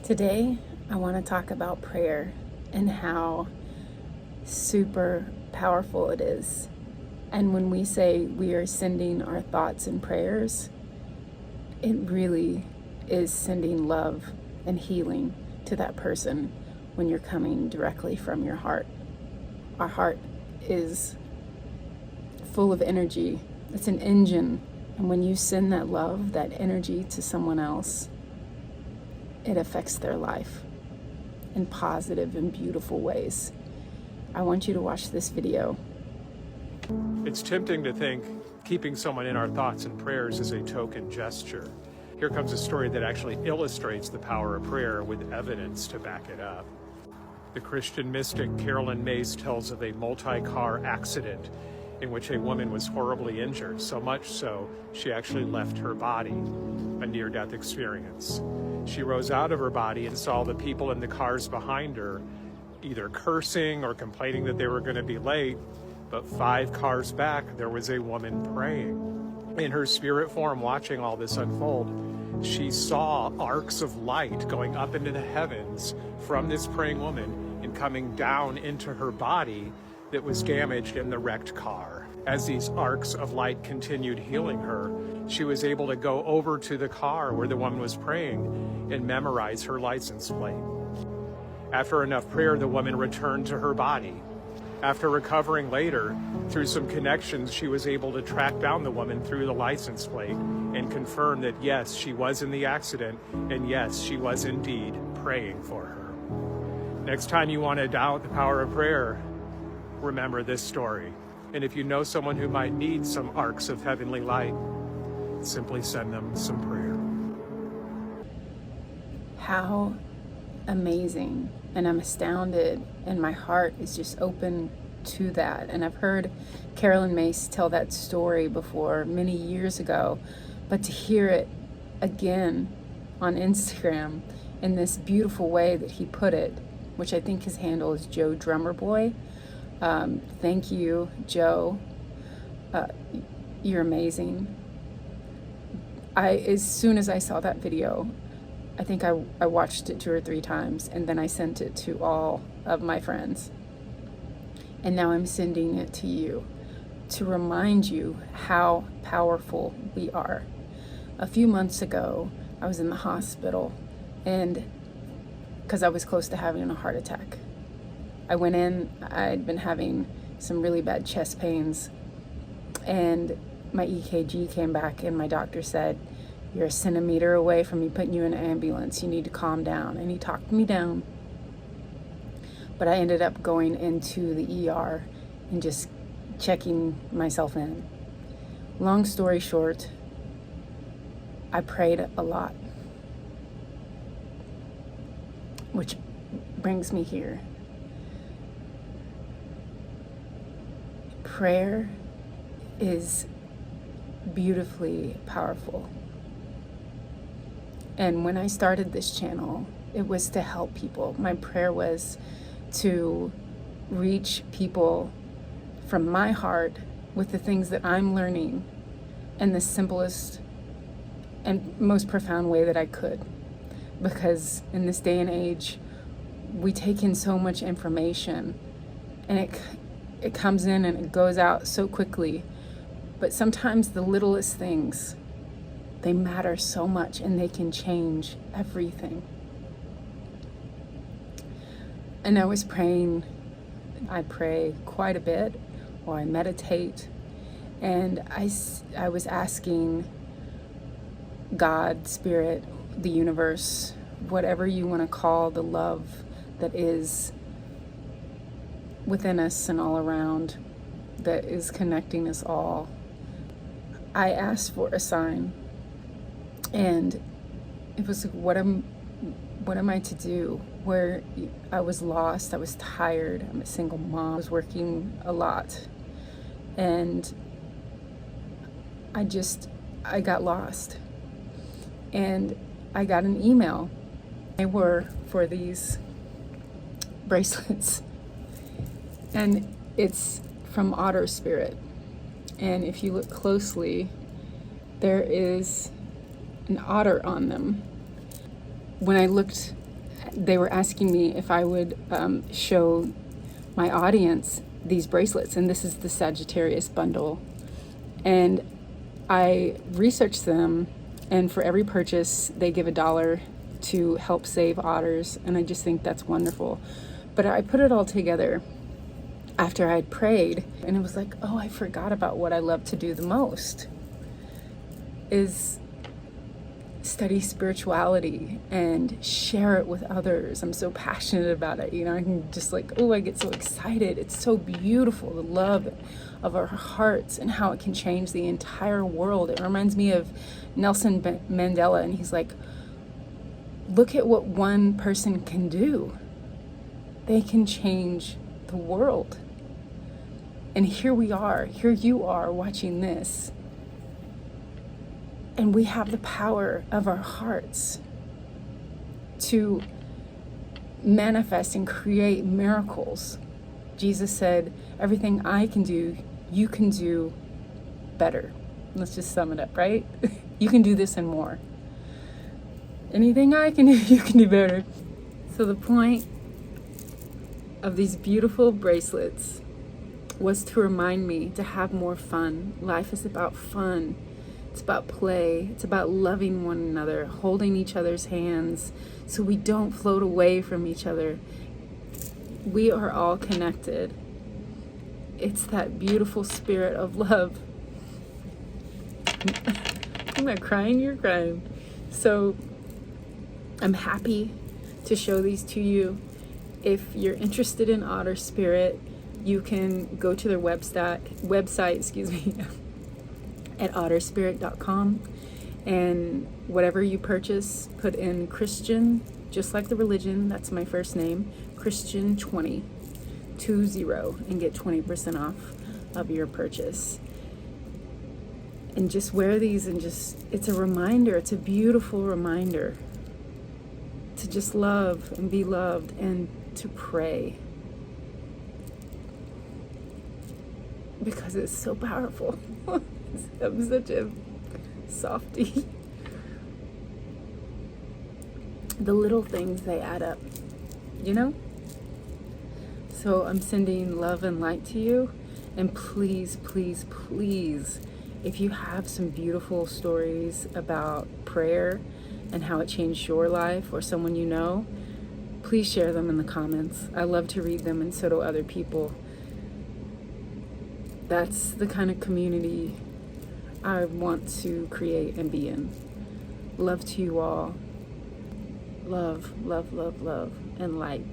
Today, I want to talk about prayer and how super powerful it is. And when we say we are sending our thoughts and prayers, it really is sending love and healing to that person when you're coming directly from your heart. Our heart is full of energy. It's an engine. And when you send that love, that energy to someone else, it affects their life in positive and beautiful ways. I want you to watch this video. It's tempting to think keeping someone in our thoughts and prayers is a token gesture. Here comes a story that actually illustrates the power of prayer with evidence to back it up. The Christian mystic Carolyn Mays tells of a multi-car accident in which a woman was horribly injured, so much so she actually left her body, a near-death experience. She rose out of her body and saw the people in the cars behind her either cursing or complaining that they were going to be late, but 5 cars back, there was a woman praying. In her spirit form, watching all this unfold, she saw arcs of light going up into the heavens from this praying woman and coming down into her body that was damaged in the wrecked car. As these arcs of light continued healing her, she was able to go over to the car where the woman was praying and memorize her license plate. After enough prayer, the woman returned to her body. After recovering later, through some connections, she was able to track down the woman through the license plate and confirm that yes, she was in the accident, and yes, she was indeed praying for her. Next time you want to doubt the power of prayer, remember this story. And if you know someone who might need some arcs of heavenly light, simply send them some prayer. How amazing. And I'm astounded, and my heart is just open to that. And I've heard Carolyn Mays tell that story before many years ago, but to hear it again on Instagram in this beautiful way that he put it, which I think his handle is Joe Drummer Boy. Thank you, Joe. You're amazing. As soon as I saw that video, I think I watched it 2 or 3 times, and then I sent it to all of my friends. And now I'm sending it to you to remind you how powerful we are. A few months ago, I was in the hospital, and because I was close to having a heart attack. I went in, I'd been having some really bad chest pains, and my EKG came back, and my doctor said, "You're a centimeter away from me putting you in an ambulance. You need to calm down." And he talked me down. But I ended up going into the ER and just checking myself in. Long story short, I prayed a lot. Which brings me here. Prayer is beautifully powerful. And when I started this channel, it was to help people. My prayer was to reach people from my heart with the things that I'm learning in the simplest and most profound way that I could. Because in this day and age, we take in so much information, and it comes in and it goes out so quickly. But sometimes the littlest things, they matter so much, and they can change everything. And I was praying. I pray quite a bit, or I meditate, and I was asking God, Spirit, the universe, whatever you want to call the love that is within us and all around, that is connecting us all. I asked for a sign, and it was, what am I to do? Where I was lost, I was tired, I'm a single mom, I was working a lot, and I got lost. And I got an email. They were for these bracelets, and it's from Otter Spirit. And if you look closely, there is an otter on them. When I looked they were asking me if I would show my audience these bracelets, and this is the Sagittarius bundle. And I researched them, and for every purchase, they give $1 to help save otters, and I just think that's wonderful. But I put it all together after I'd prayed, and it was like, oh, I forgot about what I love to do the most, is study spirituality and share it with others. I'm so passionate about it. You know, I can just like, oh, I get so excited. It's so beautiful, the love of our hearts and how it can change the entire world. It reminds me of Nelson Mandela, and he's like, look at what one person can do. They can change the world. And here we are, here you are watching this. And we have the power of our hearts to manifest and create miracles. Jesus said, everything I can do, you can do better. Let's just sum it up, right? You can do this and more. Anything I can do, you can do better. So the point of these beautiful bracelets was to remind me to have more fun. Life is about fun. It's about play. It's about loving one another, holding each other's hands so we don't float away from each other. We are all connected. It's that beautiful spirit of love. I'm not crying, you're crying. So I'm happy to show these to you. If you're interested in Otter Spirit, you can go to their website, at otterspirit.com, and whatever you purchase, put in Christian, just like the religion, that's my first name, Christian 20, and get 20% off of your purchase. And just wear these, and just, it's a reminder, it's a beautiful reminder to just love and be loved and to pray, because it's so powerful. I'm such a softie. The little things, they add up, you know? So I'm sending love and light to you. And please, please, please, if you have some beautiful stories about prayer and how it changed your life or someone you know, please share them in the comments. I love to read them, and so do other people. That's the kind of community I want to create and be in. Love to you all. Love, love, love, love, and light.